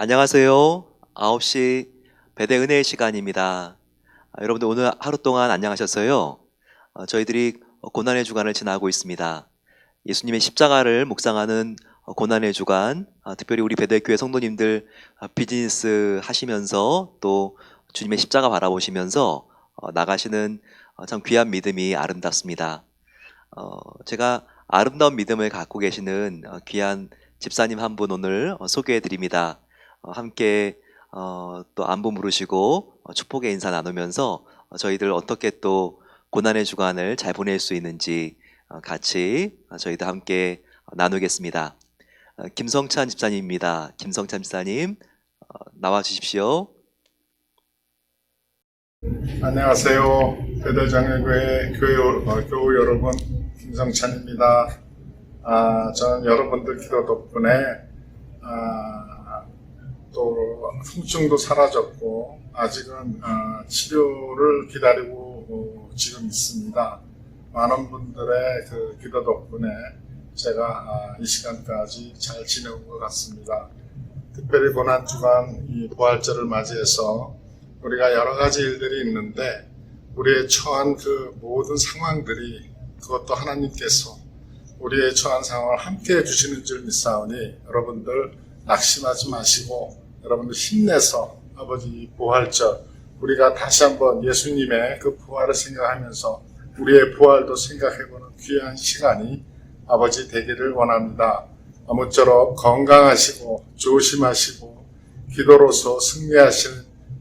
안녕하세요. 9시 배대 은혜의 시간입니다. 여러분들 오늘 하루 동안 안녕하셨어요? 저희들이 고난의 주간을 지나고 있습니다. 예수님의 십자가를 묵상하는 고난의 주간, 특별히 우리 배대교회 성도님들 비즈니스 하시면서 또 주님의 십자가 바라보시면서 나가시는 참 귀한 믿음이 아름답습니다. 제가 아름다운 믿음을 갖고 계시는 귀한 집사님 한 분 오늘 소개해 드립니다. 함께 또 안부 물으시고 축복의 인사 나누면서 저희들 어떻게 또 고난의 주간을 잘 보낼 수 있는지 같이 저희들 함께 나누겠습니다. 김성찬 집사님입니다. 김성찬 집사님 나와 주십시오. 안녕하세요. 배대장애교회 교우 여러분, 김성찬입니다. 저는 여러분들 기도 덕분에 또 통증도 사라졌고 아직은 치료를 기다리고 지금 있습니다. 많은 분들의 그 기도 덕분에 제가 이 시간까지 잘 지내온 것 같습니다. 특별히 고난주간 이 부활절을 맞이해서 우리가 여러 가지 일들이 있는데 우리의 처한 그 모든 상황들이 그것도 하나님께서 우리의 처한 상황을 함께 해주시는 줄 믿사오니 여러분들 낙심하지 마시고 여러분들 힘내서 아버지 부활절 우리가 다시 한번 예수님의 그 부활을 생각하면서 우리의 부활도 생각해보는 귀한 시간이 아버지 되기를 원합니다. 아무쪼록 건강하시고 조심하시고 기도로서 승리하실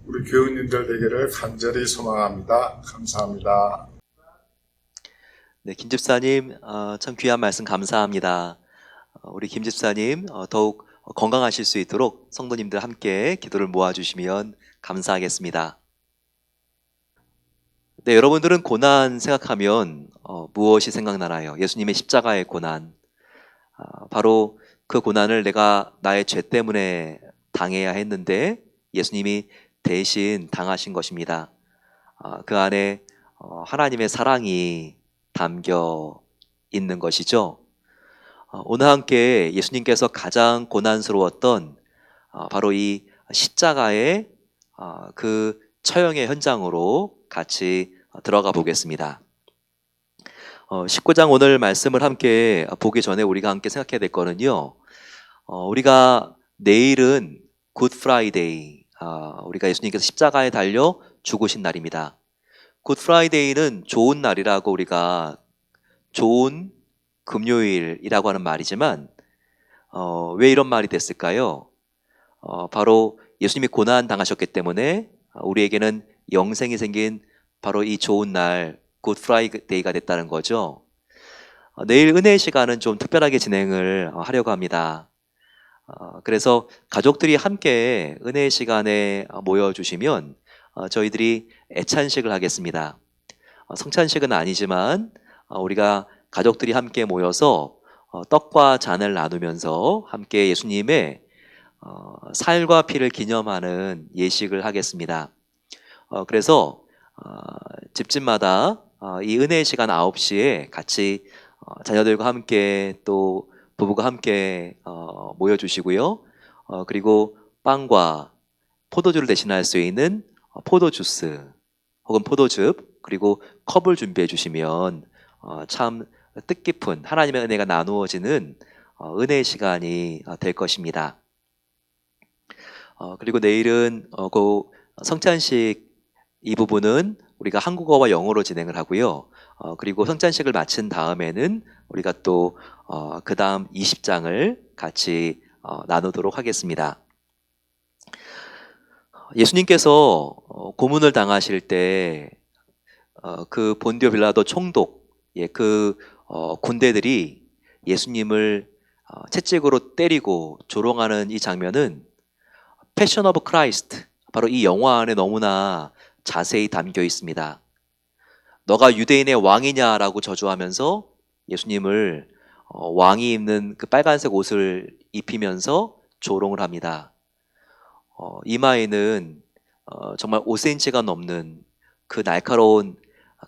우리 교우님들 되기를 간절히 소망합니다. 감사합니다. 네, 김 집사님 참 귀한 말씀 감사합니다. 우리 김 집사님 더욱 건강하실 수 있도록 성도님들 함께 기도를 모아주시면 감사하겠습니다. 네, 여러분들은 고난 생각하면 무엇이 생각나나요? 예수님의 십자가의 고난. 바로 그 고난을 내가 나의 죄 때문에 당해야 했는데 예수님이 대신 당하신 것입니다. 그 안에 하나님의 사랑이 담겨 있는 것이죠. 오늘 함께 예수님께서 가장 고난스러웠던 바로 이 십자가의 그 처형의 현장으로 같이 들어가 보겠습니다. 19장 오늘 말씀을 함께 보기 전에 우리가 함께 생각해야 될 거는요. 우리가 내일은 굿 프라이데이, 우리가 예수님께서 십자가에 달려 죽으신 날입니다. 굿 프라이데이는 좋은 날이라고 우리가 좋은 금요일이라고 하는 말이지만 왜 이런 말이 됐을까요? 바로 예수님이 고난 당하셨기 때문에 우리에게는 영생이 생긴 바로 이 좋은 날 굿 프라이데이가 됐다는 거죠. 내일 은혜의 시간은 좀 특별하게 진행을 하려고 합니다. 그래서 가족들이 함께 은혜의 시간에 모여주시면 저희들이 애찬식을 하겠습니다. 성찬식은 아니지만 우리가 가족들이 함께 모여서 떡과 잔을 나누면서 함께 예수님의 살과 피를 기념하는 예식을 하겠습니다. 그래서 집집마다 이 은혜의 시간 9시에 같이 자녀들과 함께 또 부부가 함께 모여주시고요. 그리고 빵과 포도주를 대신할 수 있는 포도주스 혹은 포도즙 그리고 컵을 준비해 주시면 참 뜻깊은 하나님의 은혜가 나누어지는 은혜의 시간이 될 것입니다. 그리고 내일은 그 성찬식 이 부분은 우리가 한국어와 영어로 진행을 하고요. 그리고 성찬식을 마친 다음에는 우리가 또 그 다음 20장을 같이 나누도록 하겠습니다. 예수님께서 고문을 당하실 때 그 본디오 빌라도 총독, 그 군대들이 예수님을 채찍으로 때리고 조롱하는 이 장면은 패션 오브 크라이스트, 바로 이 영화 안에 너무나 자세히 담겨 있습니다. 너가 유대인의 왕이냐라고 저주하면서 예수님을 왕이 입는 그 빨간색 옷을 입히면서 조롱을 합니다. 이마에는 정말 5cm가 넘는 그 날카로운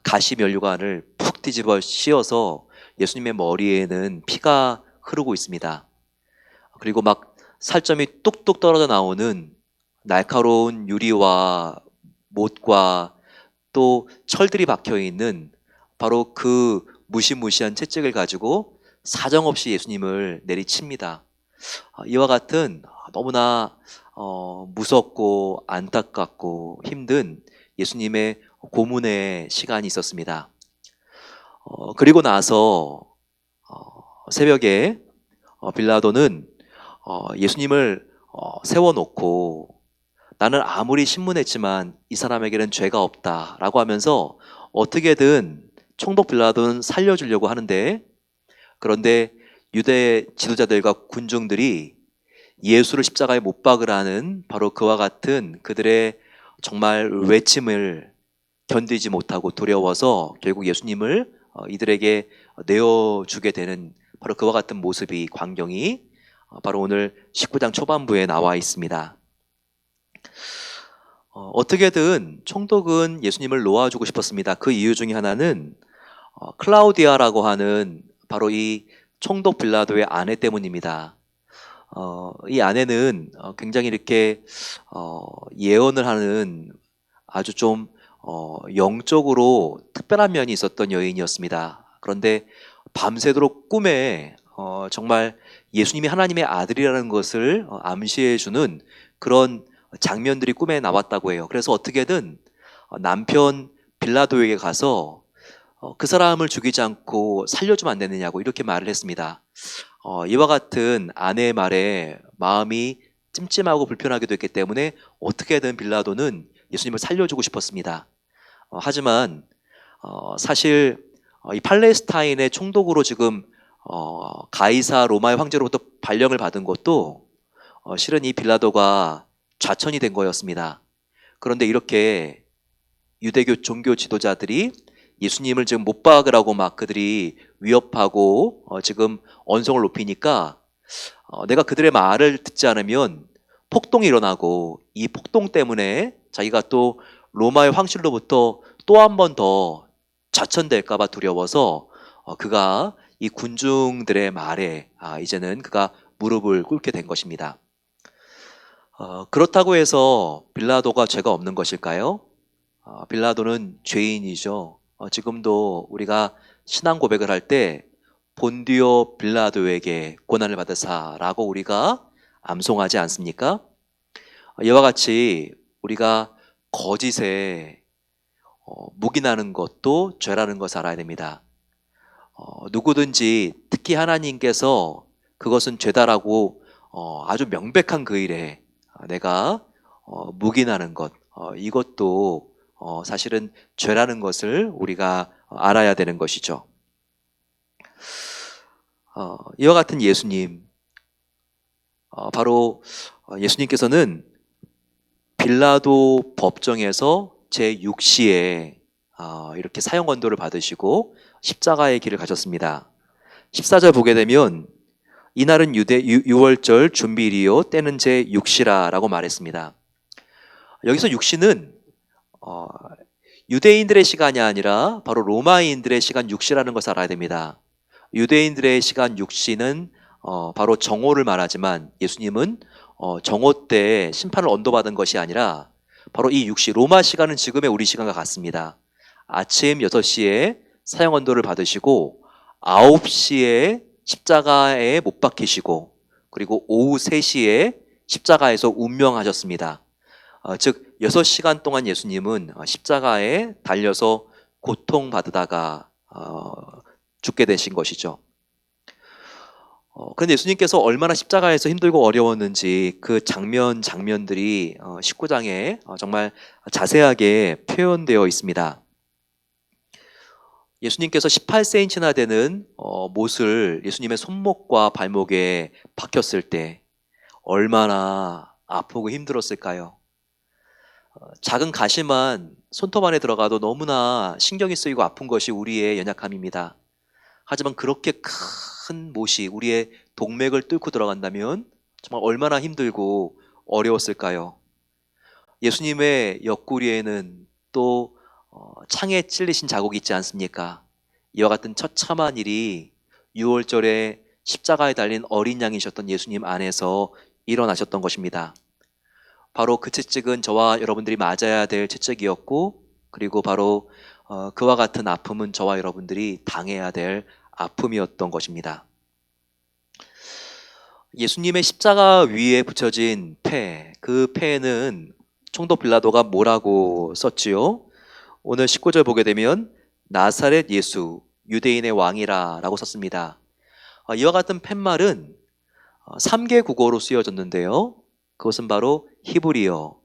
가시 면류관을 푹 뒤집어 씌워서 예수님의 머리에는 피가 흐르고 있습니다. 그리고 막 살점이 뚝뚝 떨어져 나오는 날카로운 유리와 못과 또 철들이 박혀 있는 바로 그 무시무시한 채찍을 가지고 사정없이 예수님을 내리칩니다. 이와 같은 너무나 무섭고 안타깝고 힘든 예수님의 고문의 시간이 있었습니다. 그리고 나서 새벽에 빌라도는 예수님을 세워놓고 나는 아무리 신문했지만 이 사람에게는 죄가 없다라고 하면서 어떻게든 총독 빌라도는 살려주려고 하는데, 그런데 유대 지도자들과 군중들이 예수를 십자가에 못 박으라는 바로 그와 같은 그들의 정말 외침을 견디지 못하고 두려워서 결국 예수님을 이들에게 내어주게 되는 바로 그와 같은 모습이, 광경이 바로 오늘 19장 초반부에 나와 있습니다. 어떻게든 총독은 예수님을 놓아주고 싶었습니다. 그 이유 중에 하나는 클라우디아라고 하는 바로 이 총독 빌라도의 아내 때문입니다. 이 아내는 굉장히 이렇게 예언을 하는 아주 좀 영적으로 특별한 면이 있었던 여인이었습니다. 그런데 밤새도록 꿈에 정말 예수님이 하나님의 아들이라는 것을 암시해주는 그런 장면들이 꿈에 나왔다고 해요. 그래서 어떻게든 남편 빌라도에게 가서 그 사람을 죽이지 않고 살려주면 안 되느냐고 이렇게 말을 했습니다. 이와 같은 아내의 말에 마음이 찜찜하고 불편하기도 했기 때문에 어떻게든 빌라도는 예수님을 살려주고 싶었습니다. 하지만 사실 이 팔레스타인의 총독으로 지금 가이사 로마의 황제로부터 발령을 받은 것도 실은 이 빌라도가 좌천이 된 거였습니다. 그런데 이렇게 유대교 종교 지도자들이 예수님을 지금 못 박으라고 막 그들이 위협하고 지금 언성을 높이니까 내가 그들의 말을 듣지 않으면 폭동이 일어나고 이 폭동 때문에 자기가 또 로마의 황실로부터 또 한 번 더 좌천될까 봐 두려워서 그가 이 군중들의 말에 이제는 그가 무릎을 꿇게 된 것입니다. 그렇다고 해서 빌라도가 죄가 없는 것일까요? 빌라도는 죄인이죠. 지금도 우리가 신앙 고백을 할 때 본디오 빌라도에게 고난을 받으사라고 우리가 암송하지 않습니까? 이와 같이 우리가 거짓에 묵인하는 것도 죄라는 것을 알아야 됩니다. 누구든지 특히 하나님께서 그것은 죄다라고 아주 명백한 그 일에 내가 묵인하는 것, 이것도 사실은 죄라는 것을 우리가 알아야 되는 것이죠. 이와 같은 예수님, 바로 예수님께서는 빌라도 법정에서 제6시에 이렇게 사형 언도를 받으시고 십자가의 길을 가셨습니다. 14절 보게 되면 이날은 유월절 준비일이요 때는 제6시라 라고 말했습니다. 여기서 6시는 유대인들의 시간이 아니라 바로 로마인들의 시간 6시라는 것을 알아야 됩니다. 유대인들의 시간 6시는 바로 정오를 말하지만 예수님은 정오 때 심판을 언도받은 것이 아니라 바로 이 6시, 로마 시간은 지금의 우리 시간과 같습니다. 아침 6시에 사형 언도를 받으시고 9시에 십자가에 못 박히시고 그리고 오후 3시에 십자가에서 운명하셨습니다. 즉 6시간 동안 예수님은 십자가에 달려서 고통받으다가 죽게 되신 것이죠. 그런데 예수님께서 얼마나 십자가에서 힘들고 어려웠는지 그 장면들이 19장에 정말 자세하게 표현되어 있습니다. 예수님께서 18cm나 되는 못을 예수님의 손목과 발목에 박혔을 때 얼마나 아프고 힘들었을까요? 작은 가시만 손톱 안에 들어가도 너무나 신경이 쓰이고 아픈 것이 우리의 연약함입니다. 하지만 그렇게 큰 못이 우리의 동맥을 뚫고 들어간다면 정말 얼마나 힘들고 어려웠을까요? 예수님의 옆구리에는 또 창에 찔리신 자국이 있지 않습니까? 이와 같은 처참한 일이 6월절에 십자가에 달린 어린 양이셨던 예수님 안에서 일어나셨던 것입니다. 바로 그 채찍은 저와 여러분들이 맞아야 될 채찍이었고, 그리고 바로 그와 같은 아픔은 저와 여러분들이 당해야 될 아픔이었던 것입니다. 예수님의 십자가 위에 붙여진 패, 그 패에는 총독 빌라도가 뭐라고 썼지요? 오늘 19절 보게 되면 나사렛 예수, 유대인의 왕이라 라고 썼습니다. 이와 같은 팻말은 3개 국어로 쓰여졌는데요. 그것은 바로 히브리어,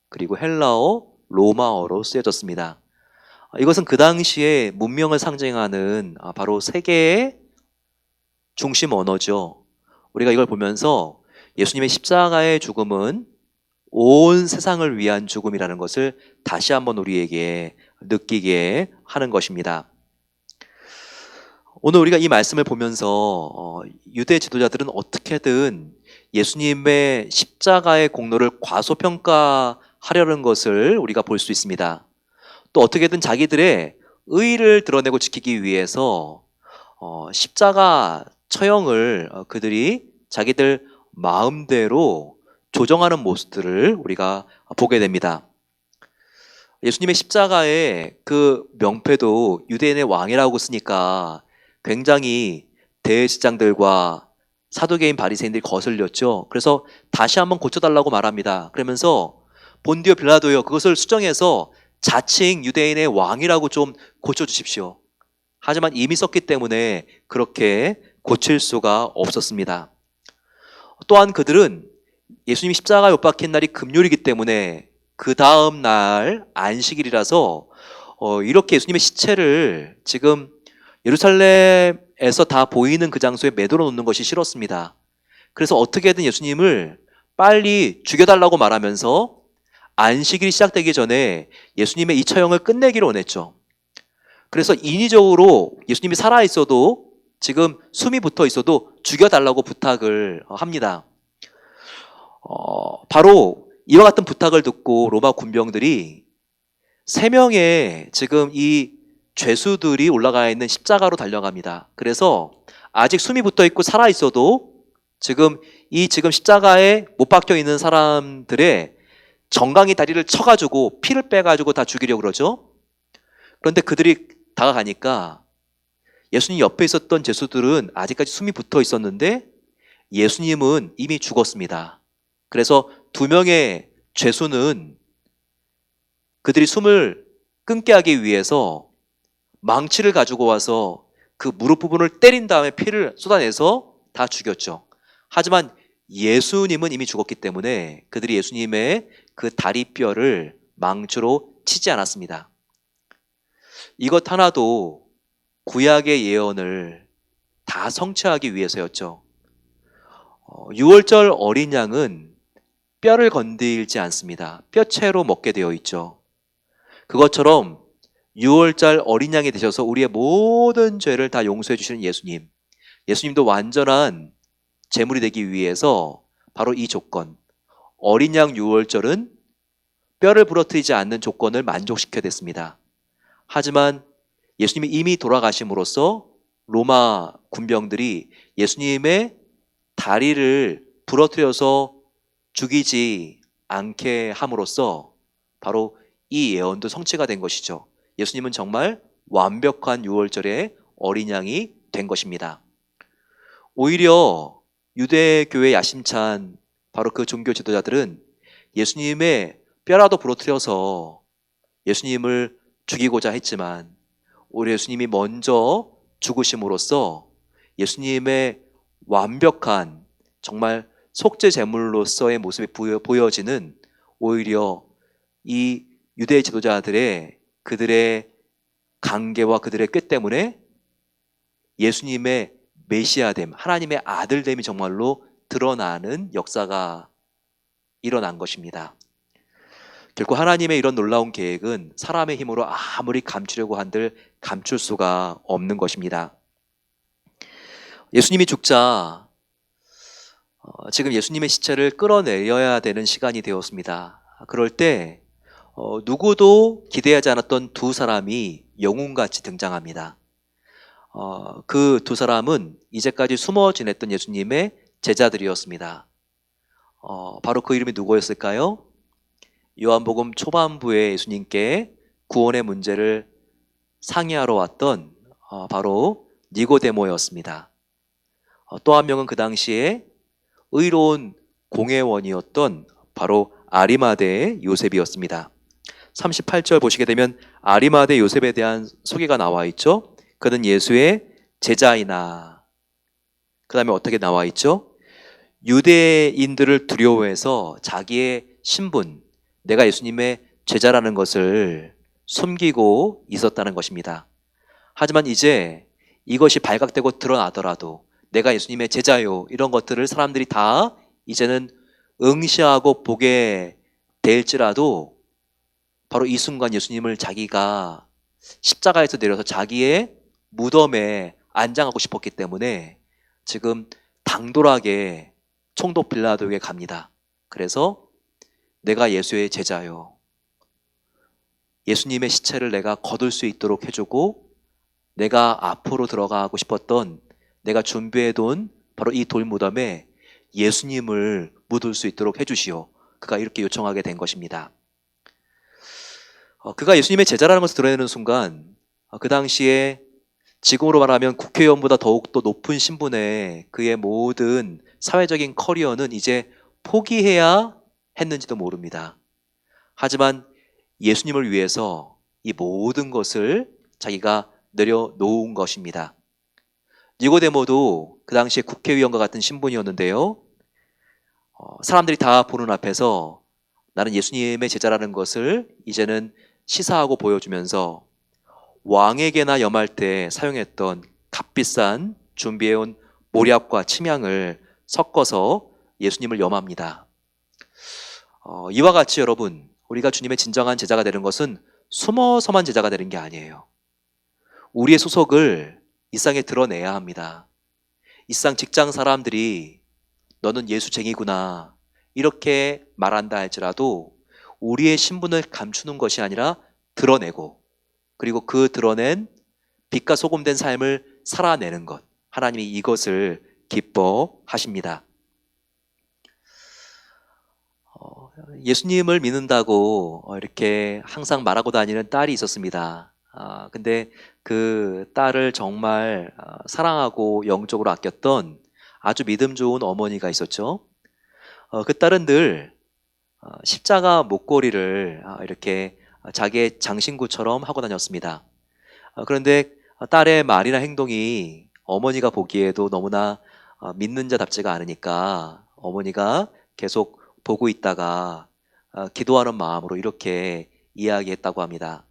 그리고 헬라어, 로마어로 쓰여졌습니다. 이것은 그 당시에 문명을 상징하는 바로 세계의 중심 언어죠. 우리가 이걸 보면서 예수님의 십자가의 죽음은 온 세상을 위한 죽음이라는 것을 다시 한번 우리에게 느끼게 하는 것입니다. 오늘 우리가 이 말씀을 보면서 유대 지도자들은 어떻게든 예수님의 십자가의 공로를 과소평가하려는 것을 우리가 볼 수 있습니다. 또 어떻게든 자기들의 의의를 드러내고 지키기 위해서 십자가 처형을 그들이 자기들 마음대로 조정하는 모습들을 우리가 보게 됩니다. 예수님의 십자가의 그 명패도 유대인의 왕이라고 쓰니까 굉장히 대제사장들과 사두개인 바리새인들이 거슬렸죠. 그래서 다시 한번 고쳐달라고 말합니다. 그러면서 본디오 빌라도요, 그것을 수정해서 자칭 유대인의 왕이라고 좀 고쳐주십시오. 하지만 이미 썼기 때문에 그렇게 고칠 수가 없었습니다. 또한 그들은 예수님이 십자가에 못 박힌 날이 금요일이기 때문에 그 다음 날 안식일이라서 이렇게 예수님의 시체를 지금 예루살렘에서 다 보이는 그 장소에 매달아 놓는 것이 싫었습니다. 그래서 어떻게든 예수님을 빨리 죽여달라고 말하면서 안식일이 시작되기 전에 예수님의 이 처형을 끝내기를 원했죠. 그래서 인위적으로 예수님이 살아있어도 지금 숨이 붙어 있어도 죽여달라고 부탁을 합니다. 바로 이와 같은 부탁을 듣고 로마 군병들이 3명의 지금 이 죄수들이 올라가 있는 십자가로 달려갑니다. 그래서 아직 숨이 붙어 있고 살아 있어도 지금 십자가에 못 박혀 있는 사람들의 정강이 다리를 쳐가지고 피를 빼가지고 다 죽이려고 그러죠. 그런데 그들이 다가가니까 예수님 옆에 있었던 죄수들은 아직까지 숨이 붙어 있었는데 예수님은 이미 죽었습니다. 그래서 2명의 죄수는 그들이 숨을 끊게 하기 위해서 망치를 가지고 와서 그 무릎 부분을 때린 다음에 피를 쏟아내서 다 죽였죠. 하지만 예수님은 이미 죽었기 때문에 그들이 예수님의 그 다리뼈를 망치로 치지 않았습니다. 이것 하나도 구약의 예언을 다 성취하기 위해서였죠. 6월절 어린 양은 뼈를 건들지 않습니다. 뼈채로 먹게 되어 있죠. 그것처럼 6월절 어린 양이 되셔서 우리의 모든 죄를 다 용서해 주시는 예수님. 예수님도 완전한 제물이 되기 위해서 바로 이 조건, 어린 양 6월절은 뼈를 부러뜨리지 않는 조건을 만족시켜야 됐습니다. 하지만 예수님이 이미 돌아가심으로써 로마 군병들이 예수님의 다리를 부러뜨려서 죽이지 않게 함으로써 바로 이 예언도 성취가 된 것이죠. 예수님은 정말 완벽한 6월절의 어린 양이 된 것입니다. 오히려 유대교회 야심찬 바로 그 종교 지도자들은 예수님의 뼈라도 부러뜨려서 예수님을 죽이고자 했지만 우리 예수님이 먼저 죽으심으로써 예수님의 완벽한 정말 속죄 제물로서의 모습이 보여지는 오히려 이 유대 지도자들의 그들의 관계와 그들의 꾀 때문에 예수님의 메시아됨, 하나님의 아들됨이 정말로 드러나는 역사가 일어난 것입니다. 결코 하나님의 이런 놀라운 계획은 사람의 힘으로 아무리 감추려고 한들 감출 수가 없는 것입니다. 예수님이 죽자 지금 예수님의 시체를 끌어내려야 되는 시간이 되었습니다. 그럴 때 누구도 기대하지 않았던 2사람이 영웅같이 등장합니다. 그 2사람은 이제까지 숨어 지냈던 예수님의 제자들이었습니다. 바로 그 이름이 누구였을까요? 요한복음 초반부에 예수님께 구원의 문제를 상의하러 왔던 바로 니고데모였습니다. 또 한 명은 그 당시에 의로운 공회원이었던 바로 아리마대의 요셉이었습니다. 38절 보시게 되면 아리마대 요셉에 대한 소개가 나와 있죠. 그는 예수의 제자이나, 그 다음에 어떻게 나와 있죠? 유대인들을 두려워해서 자기의 신분, 내가 예수님의 제자라는 것을 숨기고 있었다는 것입니다. 하지만 이제 이것이 발각되고 드러나더라도 내가 예수님의 제자요, 이런 것들을 사람들이 다 이제는 응시하고 보게 될지라도 바로 이 순간 예수님을 자기가 십자가에서 내려서 자기의 무덤에 안장하고 싶었기 때문에 지금 당돌하게 총독 빌라도에게 갑니다. 그래서 내가 예수의 제자요, 예수님의 시체를 내가 거둘 수 있도록 해주고 내가 앞으로 들어가고 싶었던, 내가 준비해둔 바로 이 돌무덤에 예수님을 묻을 수 있도록 해주시오. 그가 이렇게 요청하게 된 것입니다. 그가 예수님의 제자라는 것을 드러내는 순간 그 당시에 지금으로 말하면 국회의원보다 더욱더 높은 신분의 그의 모든 사회적인 커리어는 이제 포기해야 했는지도 모릅니다. 하지만 예수님을 위해서 이 모든 것을 자기가 내려놓은 것입니다. 니고데모도 그 당시에 국회의원과 같은 신분이었는데요. 사람들이 다 보는 앞에서 나는 예수님의 제자라는 것을 이제는 시사하고 보여주면서 왕에게나 염할 때 사용했던 값비싼 준비해온 모략과 침향을 섞어서 예수님을 염합니다. 이와 같이 여러분, 우리가 주님의 진정한 제자가 되는 것은 숨어서만 제자가 되는 게 아니에요. 우리의 소속을 일상에 드러내야 합니다. 일상 직장 사람들이 너는 예수쟁이구나 이렇게 말한다 할지라도 우리의 신분을 감추는 것이 아니라 드러내고, 그리고 그 드러낸 빛과 소금된 삶을 살아내는 것, 하나님이 이것을 기뻐하십니다. 예수님을 믿는다고 이렇게 항상 말하고 다니는 딸이 있었습니다. 근데 그 딸을 정말 사랑하고 영적으로 아꼈던 아주 믿음 좋은 어머니가 있었죠. 그 딸은 늘 십자가 목걸이를 이렇게 자기의 장신구처럼 하고 다녔습니다. 그런데 딸의 말이나 행동이 어머니가 보기에도 너무나 믿는 자답지가 않으니까 어머니가 계속 보고 있다가 기도하는 마음으로 이렇게 이야기했다고 합니다.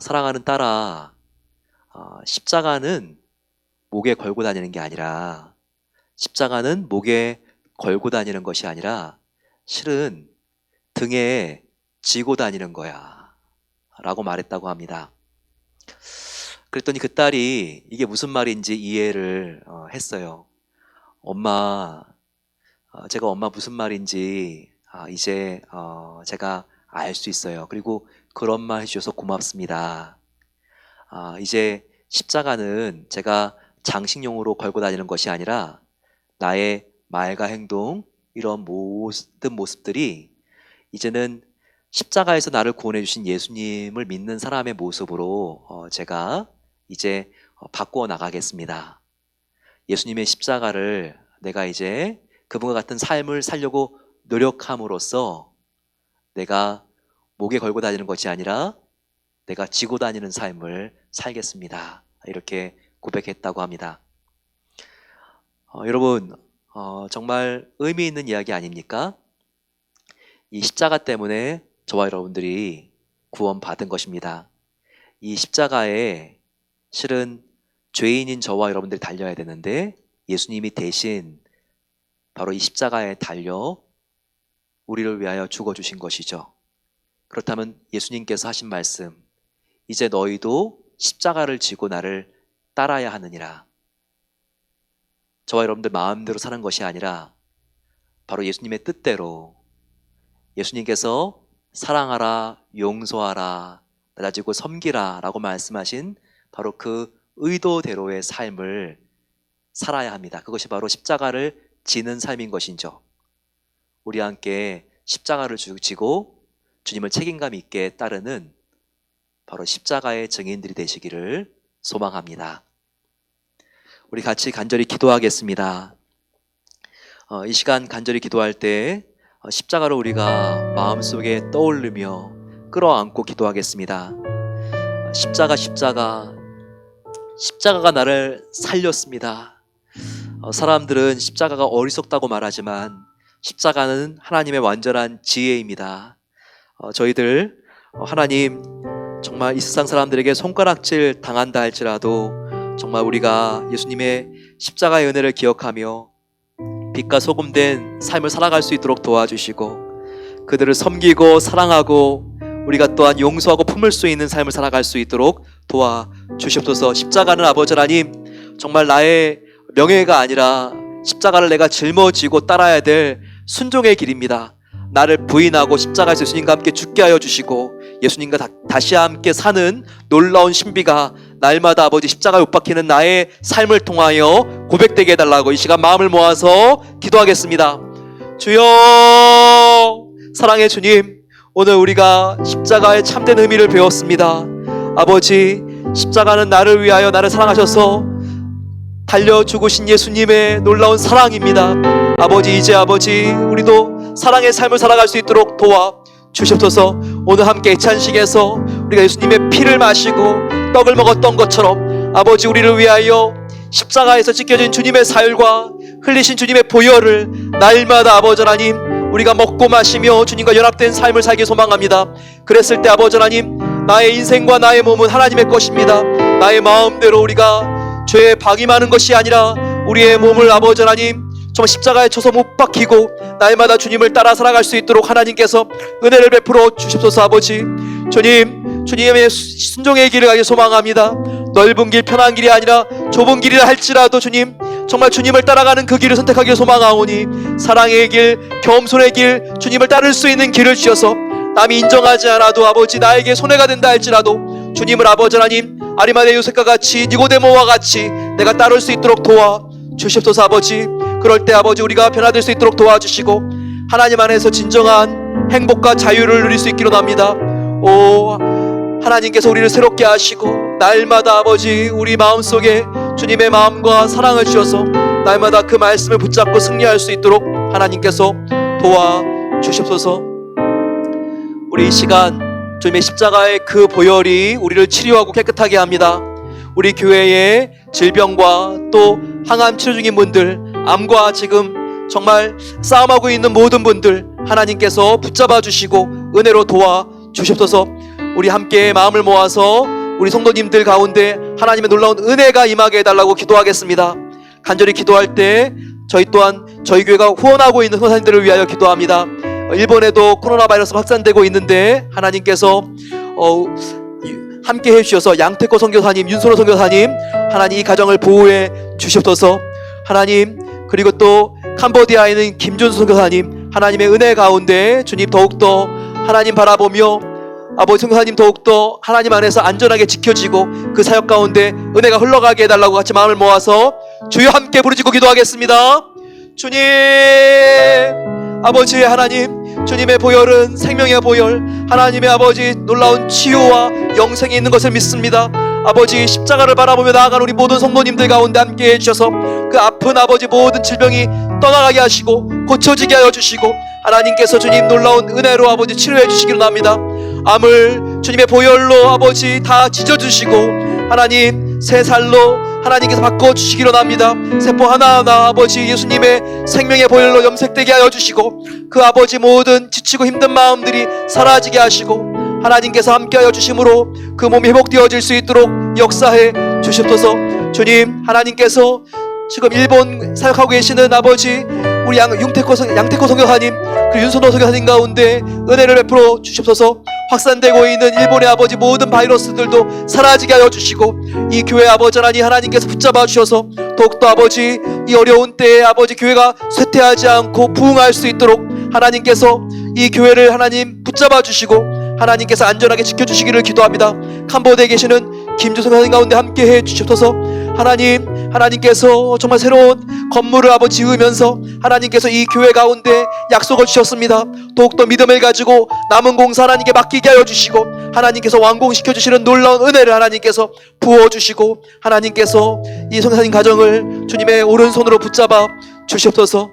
사랑하는 딸아, 십자가는 목에 걸고 다니는 게 아니라, 십자가는 목에 걸고 다니는 것이 아니라 실은 등에 지고 다니는 거야 라고 말했다고 합니다. 그랬더니 그 딸이 이게 무슨 말인지 이해를 했어요. 엄마, 제가 엄마 무슨 말인지 이제 제가 알 수 있어요. 그리고 그런 말 해주셔서 고맙습니다. 이제 십자가는 제가 장식용으로 걸고 다니는 것이 아니라 나의 말과 행동, 이런 모든 모습들이 이제는 십자가에서 나를 구원해 주신 예수님을 믿는 사람의 모습으로 제가 이제 바꾸어 나가겠습니다. 예수님의 십자가를 내가 이제 그분과 같은 삶을 살려고 노력함으로써 내가 목에 걸고 다니는 것이 아니라 내가 지고 다니는 삶을 살겠습니다. 이렇게 고백했다고 합니다. 여러분, 정말 의미 있는 이야기 아닙니까? 이 십자가 때문에 저와 여러분들이 구원받은 것입니다. 이 십자가에 실은 죄인인 저와 여러분들이 달려야 되는데 예수님이 대신 바로 이 십자가에 달려 우리를 위하여 죽어주신 것이죠. 그렇다면 예수님께서 하신 말씀, 이제 너희도 십자가를 지고 나를 따라야 하느니라. 저와 여러분들 마음대로 사는 것이 아니라 바로 예수님의 뜻대로, 예수님께서 사랑하라, 용서하라, 낮아지고 섬기라 라고 말씀하신 바로 그 의도대로의 삶을 살아야 합니다. 그것이 바로 십자가를 지는 삶인 것이죠. 우리 함께 십자가를 지고 주님을 책임감 있게 따르는 바로 십자가의 증인들이 되시기를 소망합니다. 우리 같이 간절히 기도하겠습니다. 이 시간 간절히 기도할 때 십자가를 우리가 마음속에 떠올리며 끌어안고 기도하겠습니다. 십자가가 나를 살렸습니다. 사람들은 십자가가 어리석다고 말하지만 십자가는 하나님의 완전한 지혜입니다. 저희들 하나님 정말 이 세상 사람들에게 손가락질 당한다 할지라도 정말 우리가 예수님의 십자가의 은혜를 기억하며 빛과 소금 된 삶을 살아갈 수 있도록 도와주시고 그들을 섬기고 사랑하고 우리가 또한 용서하고 품을 수 있는 삶을 살아갈 수 있도록 도와주시옵소서. 십자가는 아버지 하나님 정말 나의 명예가 아니라 십자가를 내가 짊어지고 따라야 될 순종의 길입니다. 나를 부인하고 십자가에서 예수님과 함께 죽게 하여 주시고 예수님과 다시 함께 사는 놀라운 신비가 날마다 아버지 십자가에 못 박히는 나의 삶을 통하여 고백되게 해달라고 이 시간 마음을 모아서 기도하겠습니다. 주여, 사랑의 주님, 오늘 우리가 십자가의 참된 의미를 배웠습니다. 아버지, 십자가는 나를 위하여 나를 사랑하셔서 달려 죽으신 예수님의 놀라운 사랑입니다. 아버지, 이제 아버지 우리도 사랑의 삶을 살아갈 수 있도록 도와 주시옵소서. 오늘 함께 찬식에서 우리가 예수님의 피를 마시고 떡을 먹었던 것처럼 아버지 우리를 위하여 십자가에서 찢겨진 주님의 사혈과 흘리신 주님의 보혈을 날마다 아버지 하나님 우리가 먹고 마시며 주님과 연합된 삶을 살기 소망합니다. 그랬을 때 아버지 하나님 나의 인생과 나의 몸은 하나님의 것입니다. 나의 마음대로 우리가 죄에 방임하는 것이 아니라 우리의 몸을 아버지 하나님 정말 십자가에 쳐서 못 박히고 날마다 주님을 따라 살아갈 수 있도록 하나님께서 은혜를 베풀어 주십소서. 아버지 주님의 순종의 길을 가기 소망합니다. 넓은 길 편한 길이 아니라 좁은 길이라 할지라도 주님 정말 주님을 따라가는 그 길을 선택하기 소망하오니 사랑의 길 겸손의 길 주님을 따를 수 있는 길을 주셔서 남이 인정하지 않아도 아버지 나에게 손해가 된다 할지라도 주님을 아버지 하나님 아리마대 요셉과 같이 니고데모와 같이 내가 따를 수 있도록 도와 주십소서. 아버지 그럴 때 아버지 우리가 변화될 수 있도록 도와주시고 하나님 안에서 진정한 행복과 자유를 누릴 수 있기로 합니다. 오 하나님께서 우리를 새롭게 하시고 날마다 아버지 우리 마음속에 주님의 마음과 사랑을 주셔서 날마다 그 말씀을 붙잡고 승리할 수 있도록 하나님께서 도와주십소서. 우리 이 시간 주님의 십자가의 그 보혈이 우리를 치료하고 깨끗하게 합니다. 우리 교회의 질병과 또 항암 치료 중인 분들, 암과 지금 정말 싸움하고 있는 모든 분들 하나님께서 붙잡아 주시고 은혜로 도와 주십소서. 우리 함께 마음을 모아서 우리 성도님들 가운데 하나님의 놀라운 은혜가 임하게 해달라고 기도하겠습니다. 간절히 기도할 때 저희 또한 저희 교회가 후원하고 있는 선생님들을 위하여 기도합니다. 일본에도 코로나 바이러스 확산되고 있는데 하나님께서 함께 해주셔서 양태코 선교사님, 윤선호 선교사님 하나님 이 가정을 보호해 주시옵소서. 하나님 그리고 또 캄보디아에 있는 김준수 선교사님 하나님의 은혜 가운데 주님 더욱더 하나님 바라보며 아버지 선교사님 더욱더 하나님 안에서 안전하게 지켜지고 그 사역 가운데 은혜가 흘러가게 해달라고 같이 마음을 모아서 주여 함께 부르짖고 기도하겠습니다. 주님 아버지 하나님 주님의 보혈은 생명의 보혈 하나님의 아버지 놀라운 치유와 영생이 있는 것을 믿습니다. 아버지 십자가를 바라보며 나아가는 우리 모든 성도님들 가운데 함께 해주셔서 그 아픈 아버지 모든 질병이 떠나가게 하시고 고쳐지게 하여 주시고 하나님께서 주님 놀라운 은혜로 아버지 치료해 주시기로 합니다. 암을 주님의 보혈로 아버지 다 찢어주시고 하나님 새 살로 하나님께서 바꿔주시기로 합니다. 세포 하나하나 아버지 예수님의 생명의 보혈로 염색되게 하여 주시고 그 아버지 모든 지치고 힘든 마음들이 사라지게 하시고 하나님께서 함께하여 주심으로 그 몸이 회복되어질 수 있도록 역사해 주시옵소서. 주님 하나님께서 지금 일본 사역하고 계시는 아버지 우리 양태코 선교사님 그리고 윤선호 선교사님 가운데 은혜를 베풀어 주시옵소서. 확산되고 있는 일본의 아버지 모든 바이러스들도 사라지게 하여 주시고 이 교회 아버지 하나님께서 붙잡아 주셔서 더욱더 아버지 이 어려운 때에 아버지 교회가 쇠퇴하지 않고 부흥할 수 있도록 하나님께서 이 교회를 하나님 붙잡아 주시고 하나님께서 안전하게 지켜주시기를 기도합니다. 캄보디아에 계시는 김주성 선생님 가운데 함께해 주시옵소서. 하나님께서 정말 새로운 건물을 아버지 지으면서 하나님께서 이 교회 가운데 약속을 주셨습니다. 더욱더 믿음을 가지고 남은 공사 하나님께 맡기게 하여 주시고, 하나님께서 완공시켜 주시는 놀라운 은혜를 하나님께서 부어주시고, 하나님께서 이 선생님 가정을 주님의 오른손으로 붙잡아 주시옵소서.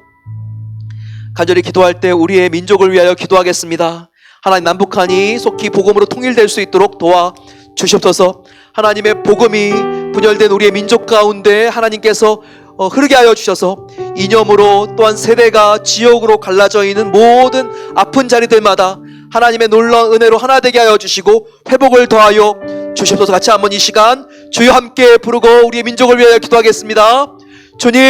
간절히 기도할 때 우리의 민족을 위하여 기도하겠습니다. 하나님, 남북한이 속히 복음으로 통일될 수 있도록 도와 주시옵소서. 하나님의 복음이 분열된 우리의 민족 가운데 하나님께서 흐르게 하여 주셔서 이념으로 또한 세대가 지역으로 갈라져 있는 모든 아픈 자리들마다 하나님의 놀라운 은혜로 하나 되게 하여 주시고 회복을 더하여 주시옵소서. 같이 한번 이 시간 주여 함께 부르고 우리의 민족을 위하여 기도하겠습니다. 주님,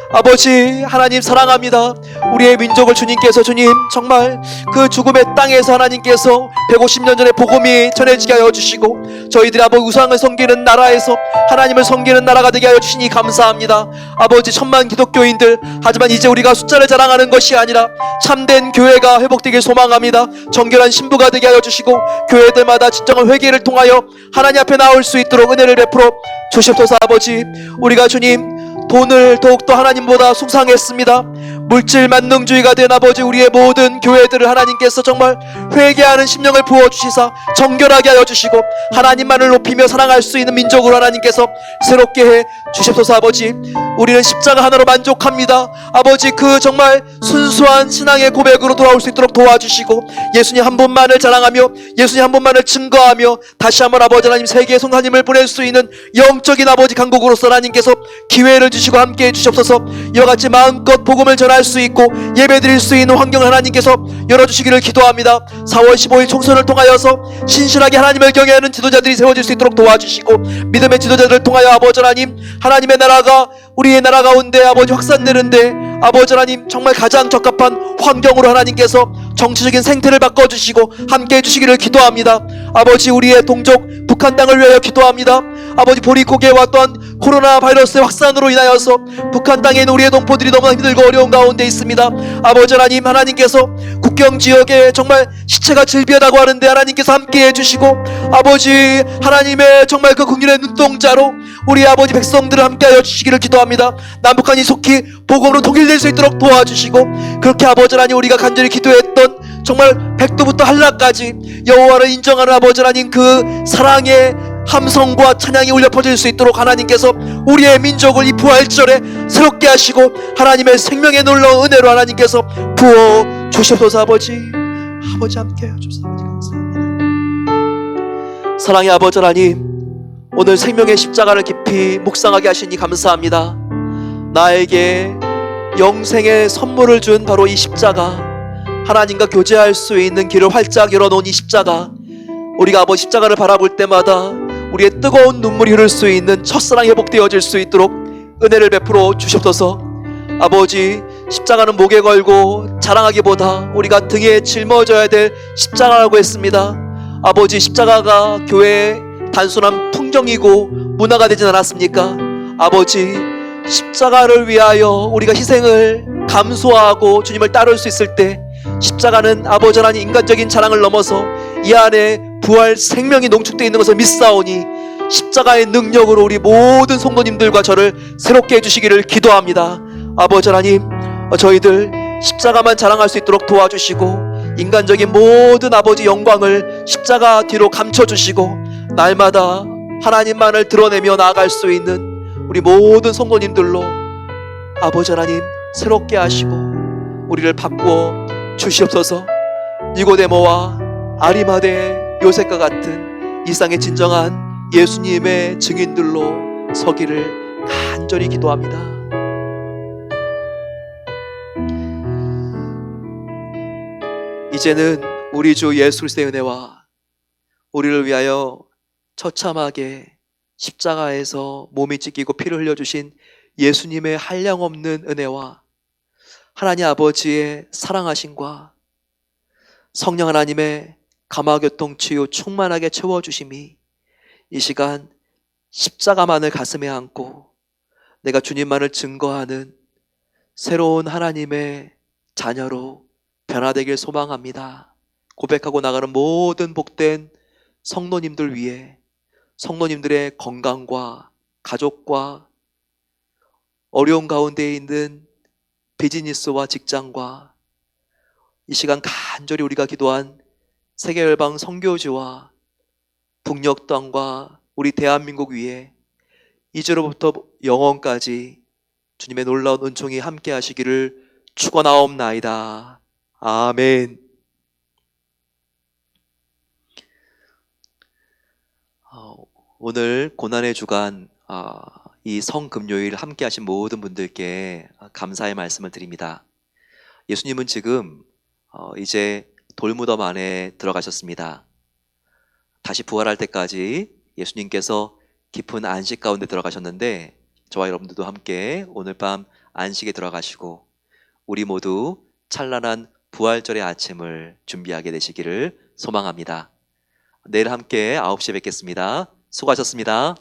아버지 하나님 사랑합니다. 우리의 민족을 주님께서 주님 정말 그 죽음의 땅에서 하나님께서 150년 전에 복음이 전해지게 하여 주시고, 저희들이 아버지 우상을 섬기는 나라에서 하나님을 섬기는 나라가 되게 하여 주시니 감사합니다. 아버지 천만 기독교인들, 하지만 이제 우리가 숫자를 자랑하는 것이 아니라 참된 교회가 회복되길 소망합니다. 정결한 신부가 되게 하여 주시고, 교회들마다 진정한 회개를 통하여 하나님 앞에 나올 수 있도록 은혜를 베풀어 주시옵소서. 아버지, 우리가 주님 돈을 더욱더 하나님보다 숭상했습니다. 물질 만능주의가 된 아버지 우리의 모든 교회들을 하나님께서 정말 회개하는 심령을 부어주시사 정결하게 하여 주시고, 하나님만을 높이며 사랑할 수 있는 민족으로 하나님께서 새롭게 해 주시옵소서. 아버지, 우리는 십자가 하나로 만족합니다. 아버지, 그 정말 순수한 신앙의 고백으로 돌아올 수 있도록 도와주시고, 예수님 한 분만을 자랑하며 예수님 한 분만을 증거하며 다시 한번 아버지 하나님 세계에 성사님을 보낼 수 있는 영적인 아버지 강국으로서 하나님께서 기회를 주시고 함께해 주시옵소서. 이와 같이 마음껏 복음을 전할 수 있고 예배드릴 수 있는 환경을 하나님께서 열어주시기를 기도합니다. 4월 15일 총선을 통하여서 신실하게 하나님을 경외하는 지도자들이 세워질 수 있도록 도와주시고, 믿음의 지도자들을 통하여 아버지 하나님, 하나님의 나라가 우리의 나라 가운데 아버지 확산되는데 아버지 하나님 정말 가장 적합한 환경으로 하나님께서 정치적인 생태를 바꿔주시고 함께해 주시기를 기도합니다. 아버지, 우리의 동족 북한 땅을 위하여 기도합니다. 아버지, 보리고개와 또한 코로나 바이러스의 확산으로 인하여서 북한 땅에 있는 우리의 동포들이 너무나 힘들고 어려운 가운데 있습니다. 아버지 하나님, 하나님께서 국경 지역에 정말 시체가 질비하다고 하는데 하나님께서 함께해 주시고, 아버지 하나님의 정말 그 국민의 눈동자로 우리 아버지 백성들을 함께하여 주시기를 기도합니다. 남북한이 속히 복음으로 통일될 수 있도록 도와주시고, 그렇게 아버지 하나님 우리가 간절히 기도했던 정말 백도부터 한라까지 여호와를 인정하는 아버지 하나님 그 사랑의 함성과 찬양이 울려 퍼질 수 있도록 하나님께서 우리의 민족을 이 부활절에 새롭게 하시고 하나님의 생명의 놀라운 은혜로 하나님께서 부어 주시옵소서. 아버지 함께 해주셔서 아버지 감사합니다. 사랑의 아버지 하나님, 오늘 생명의 십자가를 깊이 묵상하게 하시니 감사합니다. 나에게 영생의 선물을 준 바로 이 십자가, 하나님과 교제할 수 있는 길을 활짝 열어놓은 이 십자가, 우리가 아버지 십자가를 바라볼 때마다 우리의 뜨거운 눈물이 흐를 수 있는 첫사랑이 회복되어질 수 있도록 은혜를 베풀어 주시옵소서. 아버지, 십자가는 목에 걸고 자랑하기보다 우리가 등에 짊어져야 될 십자가라고 했습니다. 아버지, 십자가가 교회의 단순한 풍경이고 문화가 되진 않았습니까? 아버지, 십자가를 위하여 우리가 희생을 감수하고 주님을 따를 수 있을 때 십자가는 아버지 하나님 인간적인 자랑을 넘어서 이 안에 부활 생명이 농축되어 있는 것을 믿사오니 십자가의 능력으로 우리 모든 성도님들과 저를 새롭게 해주시기를 기도합니다. 아버지 하나님, 저희들 십자가만 자랑할 수 있도록 도와주시고, 인간적인 모든 아버지 영광을 십자가 뒤로 감춰주시고, 날마다 하나님만을 드러내며 나아갈 수 있는 우리 모든 성도님들로 아버지 하나님 새롭게 하시고 우리를 바꾸어 주시옵소서. 니고데모와 아리마대 요셉과 같은 이 땅의 진정한 예수님의 증인들로 서기를 간절히 기도합니다. 이제는 우리 주 예수 그리스도의 은혜와 우리를 위하여 처참하게 십자가에서 몸이 찢기고 피를 흘려주신 예수님의 한량없는 은혜와 하나님 아버지의 사랑하심과 성령 하나님의 감화교통 치유 충만하게 채워주심이 이 시간 십자가만을 가슴에 안고 내가 주님만을 증거하는 새로운 하나님의 자녀로 변화되길 소망합니다. 고백하고 나가는 모든 복된 성도님들 위해 성도님들의 건강과 가족과 어려운 가운데 있는 비즈니스와 직장과 이 시간 간절히 우리가 기도한 세계열방 선교지와 북녘 땅과 우리 대한민국 위에 이제로부터 영원까지 주님의 놀라운 은총이 함께 하시기를 축원하옵나이다. 아멘. 오늘 고난의 주간 이 성금요일 함께 하신 모든 분들께 감사의 말씀을 드립니다. 예수님은 지금 이제 돌무덤 안에 들어가셨습니다. 다시 부활할 때까지 예수님께서 깊은 안식 가운데 들어가셨는데 저와 여러분들도 함께 오늘 밤 안식에 들어가시고 우리 모두 찬란한 부활절의 아침을 준비하게 되시기를 소망합니다. 내일 함께 9시에 뵙겠습니다. 수고하셨습니다.